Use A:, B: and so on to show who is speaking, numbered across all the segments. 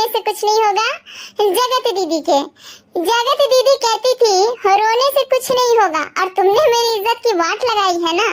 A: से कुछ नहीं होगा। जगत दीदी के, जगत दीदी कहती थी रोने से कुछ नहीं होगा, और तुमने मेरी इज्जत की वाट लगाई है ना।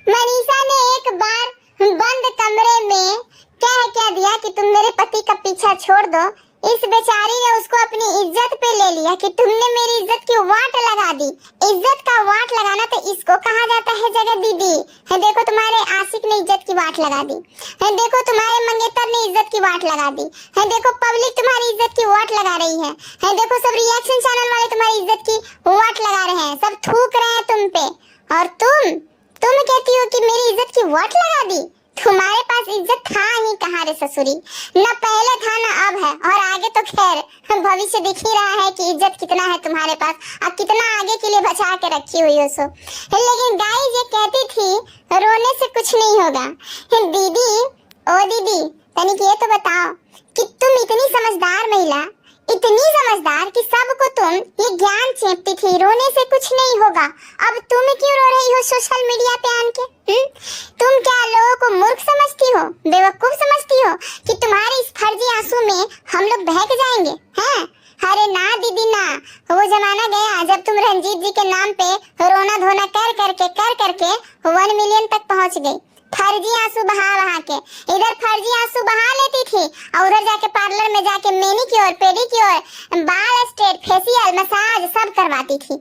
A: मनीषा ने एक बार बंद कमरे में कह दिया कि तुम मेरे पति का पीछा छोड़ दो। इस बेचारी ने उसको अपनी इज्जत पे ले लिया कि तुमने मेरी इज्जत की वाट लगा दी। इज्जत का वाट लगाना तो इसको कहा जाता है जगत दीदी। है देखो तुम्हारे आशिक ने इज्जत की वाट लगा दी, है देखो तुम्हारे मंगेतर ने इज्जत की वाट लगा दी, है देखो पब्लिक तुम्हारी इज्जत की वाट लगा रही है देखो सब रिएक्शन चैनल वाले तुम्हारी इज्जत की वाट लगा रहे हैं, सब थूक रहे हैं तुम पे, और तुम कहती हो कि मेरी इज्जत की वाट लगा दी। तुम्हारे पास इज्जत था ही कहाँ रे ससुरी, न पहले था न अब है, और आगे तो खैर भविष्य दिख ही रहा है कि इज्जत कितना है तुम्हारे पास और कितना आगे के लिए बचा के रखी हुई हो सो। लेकिन गाइस ये कहती थी रोने से कुछ नहीं होगा। दीदी ओ दीदी तनिक ये तो बताओ कि तुम इतनी समझदार महिला, इतनी समझदार कि सबको तुम ये ज्ञान चेपती थी रोने से कुछ नहीं होगा, अब तुम क्यों रो रही हो सोशल मीडिया पे आन के? तुम क्या लोगों को मूर्ख समझती हो, बेवकूफ समझती हो कि तुम्हारे इस फर्जी आंसू में हम लोग बहक जाएंगे हैं? अरे ना दीदी ना, वो जमाना गया जब तुम रंजीत जी के नाम पे रोना धोना कर करके 1 मिलियन तक पहुंच गई। फर्जी आंसू बहा के इधर फर्जी आंसू बहा लेती थी और उधर जाके पार्लर में जाके मैनिक्योर पेडिक्योर, बाल स्ट्रेट, फेशियल, मसाज सब करवाती थी।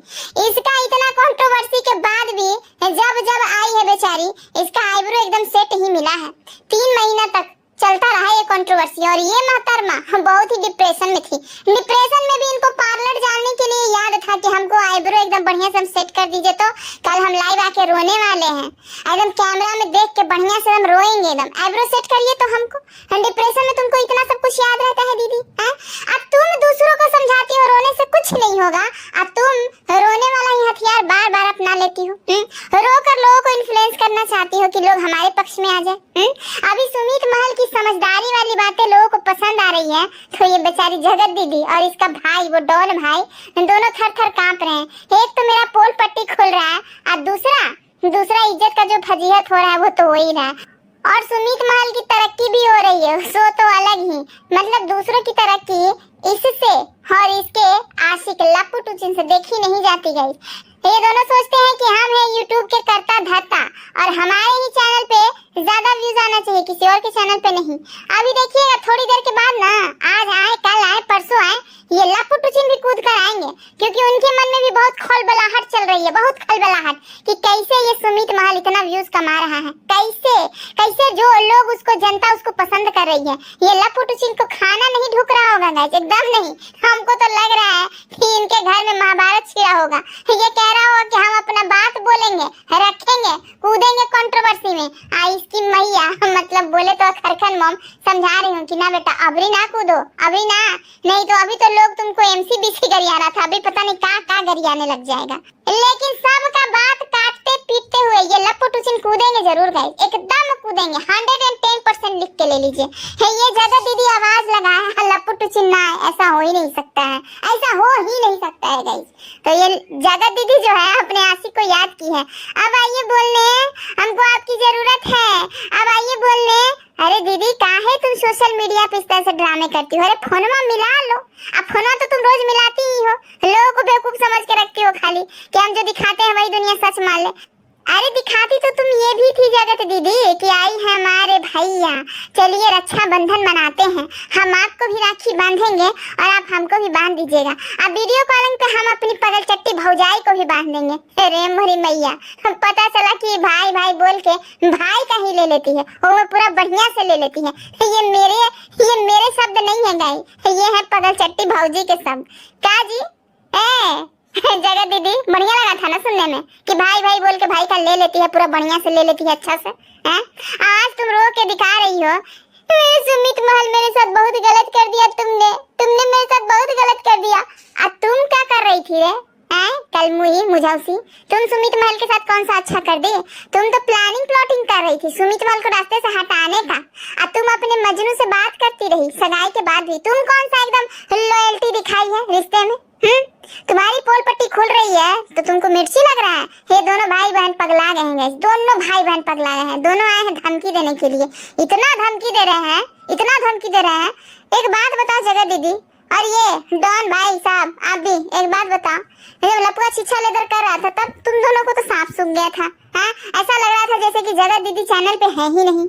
A: इसका इतना कंट्रोवर्सी के बाद भी जब आई है बेचारी, इसका आईब्रो एकदम सेट ही मिला है। 3 महीना तक चलता रहा ये कंट्रोवर्सी, और ये महतरमा बहुत ही डिप्रेशन में थी। डिप्रेशन में भी इनको पार्लर जाने के लिए याद था कि हमको आईब्रो एकदम बढ़िया से हम सेट कर दीजिए, तो कल हम लाइव आके रोने वाले हैं, एकदम कैमरा में देख के बढ़िया से हम रोएंगे, एकदम आईब्रो सेट करिए तो हमको। डिप्रेशन में तुमको इतना सब कुछ याद रहता है दीदी है? अब तुम दूसरों को समझाती हो रोने से कुछ नहीं होगा, अब तुम रोने वाला ही हथियार बार बार अपना लेती हो। रोकर लोगों को इन्फ्लुएंस करना चाहती हो कि लोग हमारे पक्ष में आ जाए। अभी सुमित महल की समझदारी वाली बातें लोगों को पसंद आ रही है, तो ये बेचारी जगत दीदी और इसका भाई वो डॉन भाई दोनों थर कांप रहे हैं। एक तो मेरा पोल पट्टी खुल रहा है और दूसरा इज्जत का जो फजीहत हो रहा है वो तो हो ही रहा है। और सुमित महल की तरक्की भी हो रही है, सो तो अलग ही, मतलब दूसरों की तरक्की इससे और इसके आशिक लप्पू टुचिन से देखी नहीं जाती गई। ये दोनों सोचते हैं कि हम हैं यूट्यूब के कर्ता धर्ता और हमारे ही चैनल पे ज्यादा व्यूज आना चाहिए, किसी और के चैनल पे नहीं। अभी देखिएगा थोड़ी देर के बाद ना, आज आए कल आए परसों आए, ये लप्पू टुचिन भी कूद कर आएंगे, क्योंकि उनके मन में भी बहुत खलबलाहट चल रही है, बहुत खलबलाहट कि कैसे ये सुमित महल इतना व्यूज कमा रहा है, कैसे जो लोग उसको, जनता उसको पसंद कर रही है। ये लप्पू टुचिन को खाना नहीं ढुक रहा होगा गाइस, एकदम नहीं। हमको तो लग रहा है कि इनके घर में महाभारत छिड़ा होगा। ये कह रहा होगा कि हम अपना बात बोलेंगे, रखेंगे, कूदेंगे कंट्रोवर्सी में। इसकी मैया मतलब बोले तो खरखन मॉम समझा रही हूँ कि ना बेटा अभी ना कूदो, अभी ना, नहीं तो अभी तो लोग तुमको एमसीबीसी गरिया रहा था, अभी पता नहीं का गरियाने लग जाएगा। लेकिन सबका बात काटते पीटते हुए ये लप्पू टुचिन कूदेंगे जरूर गाइस, एकदम कूदेंगे। 110% लिख के ले लीजिए। ये जगत दीदी आवाज लगाए लप्पू टुचिन ना, ऐसा हो ही नहीं सकता है, ऐसा हो ही नहीं सकता है गाइस। तो ये जगत दीदी जो है अपने आशिक को याद की है। अब आइए बोलने, हमको आपकी जरूरत है, अब आइए बोलने। अरे दीदी काहे तुम सोशल मीडिया पे इस तरह से ड्रामे करती हो? अरे फोनमा मिला लो, अब फोनमा तो तुम रोज मिलाती ही हो, लोगों को बेवकूफ समझ के रखती हो खाली कि हम जो दिखाते हैं वही दुनिया सच मान ले। अरे दिखाती तो तुम ये भी थी जगत दीदी कि आई है हमारे भैया, चलिए रक्षा बंधन मनाते हैं, हम आपको भी राखी बांधेंगे और आप हमको भी बांध दीजिएगा। अब वीडियो कॉलिंग पे हम अपनी पगल चट्टी भौजाई को भी बांध देंगे। अरे मोरी मैया, पता चला कि भाई भाई बोल के भाई का ही ले लेती है, और वो पूरा बढ़िया से ले लेती है। ये मेरे शब्द नहीं है गाई, ये है पगल चट्टी भौजी के शब्द। का जी जगत दीदी बढ़िया लगा था ना सुनने में कि भाई भाई बोल के भाई का ले लेती है, पूरा बढ़िया से ले लेती है, अच्छा से हैं? आज तुम रो के दिखा रही हो सुमित महल मेरे साथ बहुत गलत कर दिया, तुमने मेरे साथ बहुत गलत कर दिया। अब तुम क्या कर रही थी रे हैं? कल मुझौसी तुम सुमित महल के साथ कौन सा अच्छा कर दी? तुम तो प्लाटिंग कर रही थी सुमित महल को रास्ते से हटाने का। अब तुम अपने मजनू से बात करती रही सगाई के बाद भी, तुम कौन सा एकदम लॉयल्टी दिखाई है रिश्ते में तुम्हारी पोल पट्टी खुल रही है तो तुमको मिर्ची लग रहा है। ये दोनों भाई बहन पगला गए हैं गाइस, दोनों भाई बहन पगला गए हैं। दोनों आए हैं धमकी देने के लिए, इतना धमकी दे रहे हैं, इतना धमकी दे रहे हैं। एक बात बताओ जगत दीदी और ये डॉन भाई साहब, आप भी एक बात बताओ, जब लपुआ छिछा लेदर कर रहा था तब तुम दोनों को तो सांप सूंघ गया था। ऐसा लग रहा था जैसे कि जगत दीदी चैनल पे है ही नहीं।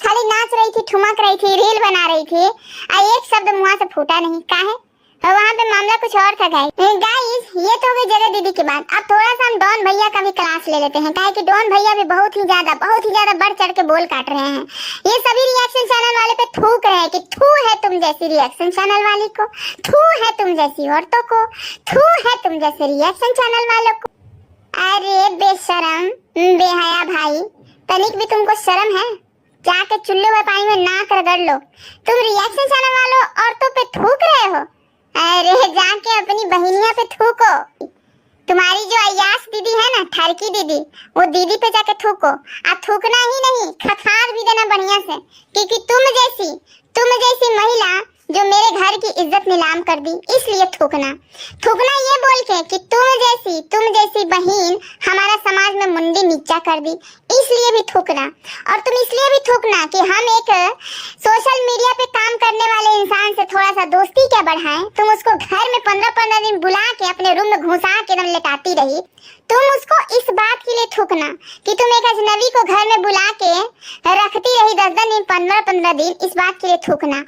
A: खाली नाच रही थी, ठुमक रही थी, रील बना रही थी, एक शब्द मुंह से फूटा नहीं। काहे? और वहाँ पे मामला कुछ और था गाइस। ये तो हो गई जगत दीदी की बात। अब थोड़ा सा हम डॉन भैया का भी क्लास ले लेते हैं, काहे कि डॉन भैया भी बहुत ही ज्यादा बढ़ चढ़ के बोल काट रहे हैं। ये सभी रिएक्शन चैनल वाले पे थूक रहे हैं कि थू है तुम जैसी रिएक्शन चैनल वाली को, थू है तुम जैसी औरतों को, थू है तुम जैसे रिएक्शन चैनल वालों को। अरे बेशरम बेहया भाई, तनिक भी तुमको शर्म है? जाके चुल्ले हुए पानी में नाक रगड़ लो। तुम रिएक्शन चैनल वालों औरतों पे थूक रहे हो? अरे जाके अपनी बहनिया पे थूको। तुम्हारी जो अय्यास दीदी है ना, ठरकी दीदी, वो दीदी पे जाके थूको। आप थूकना ही नहीं, खखार भी देना बढ़िया से, क्योंकि तुम जैसी महिला जो मेरे घर की इज्जत नीलाम कर दी, इसलिए थूकना ये बोल के कि तुम जैसी बहन हमारा समाज में मुंडी नीचा कर दी, इसलिए भी थूकना। और तुम इसलिए भी थूकना कि हम एक सोशल मीडिया पे काम करने वाले इंसान से थोड़ा सा दोस्ती क्या बढ़ाएं। तुम उसको घर में 15-15 दिन बुला के अपने रूम में घुसा के एकदम लेटाती रही। तुम उसको इस बात के लिए थूकना कि तुम एक अजनबी को घर में बुला के रखती रही 10-10 दिन, 15-15 दिन, इस बात के लिए थूकना।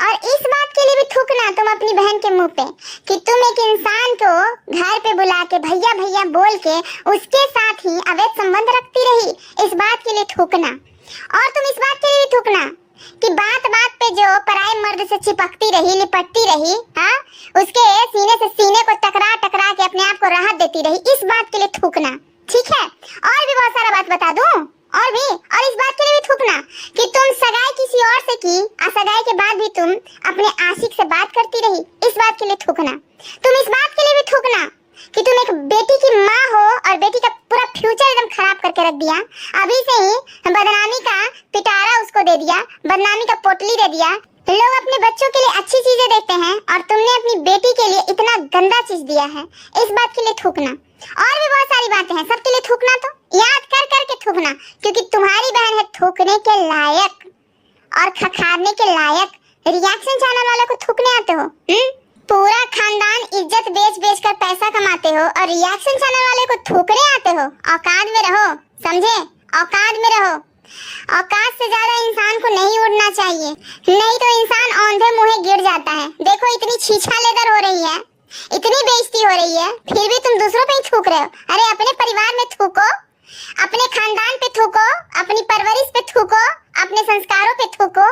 A: और इस बात के लिए भी थूकना तुम अपनी बहन के मुंह पे कि तुम एक इंसान को घर पे बुला के भैया भैया बोल के उसके साथ ही अवैध संबंध रखती रही, इस बात के लिए थूकना। और तुम इस बात के लिए भी थूकना कि बात बात पे जो पराये मर्द से चिपकती रही, लिपटती रही, उसके सीने से सीने को टकरा टकरा के अपने आप को राहत देती रही, इस बात के लिए थूकना। ठीक है? और भी बहुत सारा बात बता दूं, और इस बात के लिए भी थूकना कि तुम सगाई किसी और से की, सगाई के बाद भी तुम अपने आशिक से बात करती रही, इस बात के लिए थूकना। तुम इस बात के लिए भी थूकना कि तुम एक बेटी की माँ हो और बेटी का पूरा फ्यूचर एकदम खराब करके रख दिया। अभी से ही बदनामी का पिटारा उसको दे दिया, बदनामी का पोटली दे दिया। लोग अपने बच्चों के लिए अच्छी चीजें देखते हैं और तुमने अपनी बेटी के लिए इतना गंदा चीज दिया है, इस बात के लिए थूकना। और भी बहुत सारी बातें हैं, सबके लिए थूकना। तो याद कर करके थूकना, क्योंकि तुम्हारी बहन है थूकने के लायक और खखारने के लायक। रिएक्शन चैनल वालों को थूकने आते हो? पूरा खानदान इज्जत बेच बेच कर पैसा कमाते हो और रिएक्शन चैनल वाले को थूकने आते हो? औकात में रहो, समझे? औकात में रहो। औकात से ज्यादा इंसान को नहीं उड़ना चाहिए, नहीं तो इंसान औंधे मुंहे गिर जाता है। देखो इतनी छीछा लेदर हो रही है, इतनी बेइज्जती हो रही है, फिर भी तुम दूसरों पे ही थूक रहे हो। अरे अपने परिवार में थूको, अपने खानदान पे थूको, अपनी परवरिश पे थूको, अपने संस्कारों पे थूको,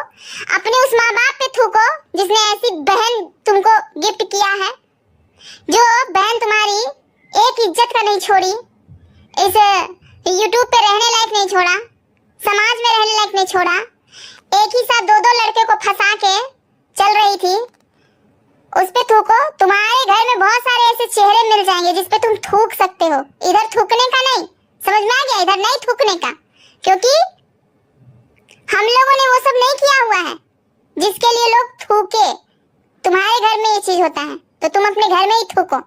A: अपने उस माँ बाप पे थूको जिसने ऐसी बहन तुमको गिफ्ट किया है, जो बहन तुम्हारी एक इज्जत का नहीं छोड़ी, इस यूट्यूब पे रहने लायक नहीं छोड़ा, समाज में रहने लायक नहीं छोड़ा, एक ही साथ 2-2 लड़के को फंसा के चल रही थी, उस पे थूको। तुम्हारे घर में बहुत सारे ऐसे चेहरे मिल जाएंगे जिस पे तुम थूक सकते हो। इधर थूकने का नहीं, समझ में आ गया? इधर नहीं थूकने का, क्योंकि हम लोगों ने वो सब नहीं किया हुआ है जिसके लिए लोग थूके। तुम्हारे घर में ये चीज होता है तो तुम अपने घर में ही थूको।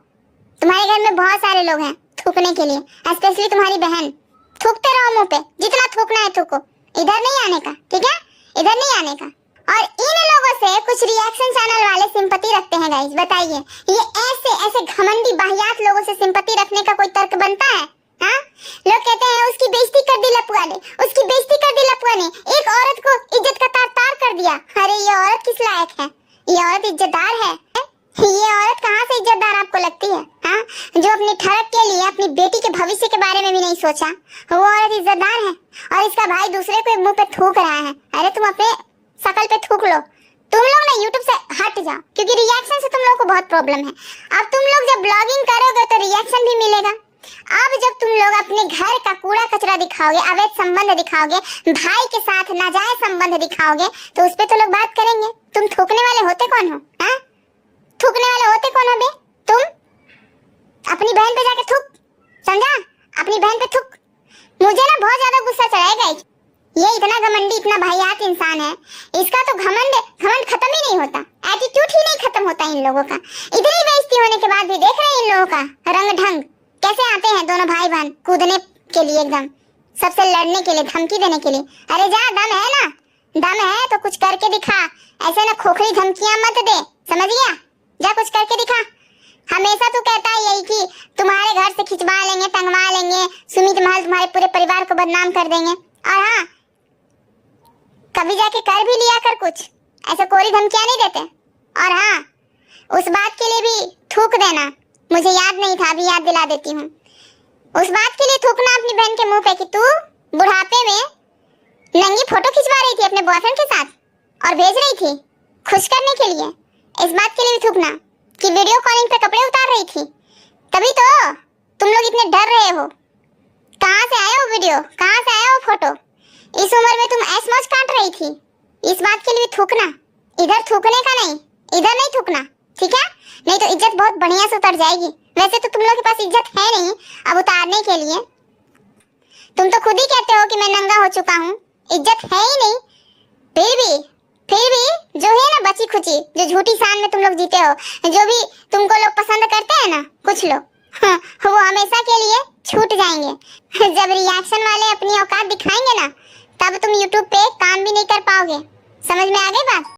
A: तुम्हारे घर में बहुत सारे लोग हैं थूकने के लिए, स्पेशली तुम्हारी बहन। थूकते रहो मुंह पे, जितना थूकना है थूको, इधर नहीं आने का, ठीक है? इधर नहीं आने का। और इन लोगों से कुछ रिएक्शन चैनल वाले सिंपैथी रखते हैं गाइस, बताइए ये ऐसे घमंडी बाहियात लोगों से सिंपैथी रखने का कोई तर्क बनता है? लोग कहते हैं उसकी बेइज्जती कर दी लपुआ ने, उसकी बेइज्जती कर दी लपुआ ने, एक औरत को इज्जत का तार कर दिया। अरे ये औरत किस लायक है? ये औरत इज्जतदार है? ये औरत कहाँ से इज्जतदार आपको लगती है? जो अपनी ठरक के लिए अपनी बेटी के भविष्य के बारे में भी नहीं सोचा, वो औरत इज्जतदार है। और इसका भाई दूसरे को मुंह पे थूक रहा है। अरे तुम अपने शकल पे थूक लो। तुम लोग ना यूट्यूब से हट जाओ, क्योंकि रिएक्शन से तुम लोगों को बहुत प्रॉब्लम है। अब तुम लोग जब ब्लॉगिंग करोगे तो रिएक्शन भी मिलेगा। अब जब तुम लोग अपने घर का कूड़ा कचरा दिखाओगे, अवैध संबंध दिखाओगे, भाई के साथ नाजायज संबंध दिखाओगे, तो उस पे तो लोग बात करेंगे। तुम थूकने वाले होते कौन हो? थूकने वाले होते कौन हो बे? तुम अपनी बहन पे जाके थूक, समझा? अपनी बहन पे थूक। मुझे ना बहुत ज्यादा गुस्सा चढ़ा है गाइस, ये इतना घमंडी, इतना भयानक इंसान है, इसका तो घमंड खत्म ही नहीं होता, एटीट्यूड ही नहीं खत्म होता इन लोगों का। इतनी बेइज्जती होने के बाद भी देख रहे हैं इन लोगों का रंग ढंग, कैसे आते हैं दोनों भाई बहन कूदने के लिए, एकदम सबसे लड़ने के लिए, धमकी देने के लिए। अरे जा, दम है ना, दम है तो कुछ करके दिखा, ऐसे ना खोखली धमकियां मत दे, समझ गया? जा कुछ करके दिखा। हमेशा तू कहता है यही कि तुम्हारे घर से खिंचवा लेंगे, टंगवा लेंगे, सुमित महल तुम्हारे पूरे परिवार को बदनाम कर देंगे। और हाँ, कभी जाके कर भी लिया कर कुछ, ऐसे कोरी धमकियां नहीं देते। और हाँ, उस बात के लिए भी थूक देना, मुझे याद नहीं था, अभी याद दिला देती हूँ। उस बात के लिए थूकना अपनी बहन के मुंह पे कि तू बुढ़ापे में नंगी फोटो खिंचवा रही थी अपने बॉयफ्रेंड के साथ और भेज रही थी खुश करने के लिए। इस बात के लिए भी थूकना कि वीडियो कॉलिंग पे कपड़े उतार रही थी, तभी तो तुम लोग इतने डर रहे हो। कहाँ से आया वो वीडियो, कहाँ से आया वो फोटो? इस उम्र में तुम ऐश मौज काट रही थी, इस बात के लिए भी थूकना। इधर थूकने का नहीं, इधर नहीं थूकना, ठीक है? नहीं तो इज्जत बहुत बढ़िया से उतर जाएगी। वैसे तो तुम लोग के पास इज्जत है नहीं अब उतारने के लिए, तुम तो खुद ही कहते हो कि मैं नंगा हो चुका हूँ, इज्जत है ही नहीं। फिर भी जो है ना बची खुची, जो झूठी शान में तुम लोग जीते हो, जो भी तुमको लोग पसंद करते हैं ना कुछ लोग, हाँ, वो हमेशा के लिए छूट जाएंगे। जब रिएक्शन वाले अपनी औकात दिखाएंगे ना, तब तुम यूट्यूब पे काम भी नहीं कर पाओगे। समझ में आ गई बात?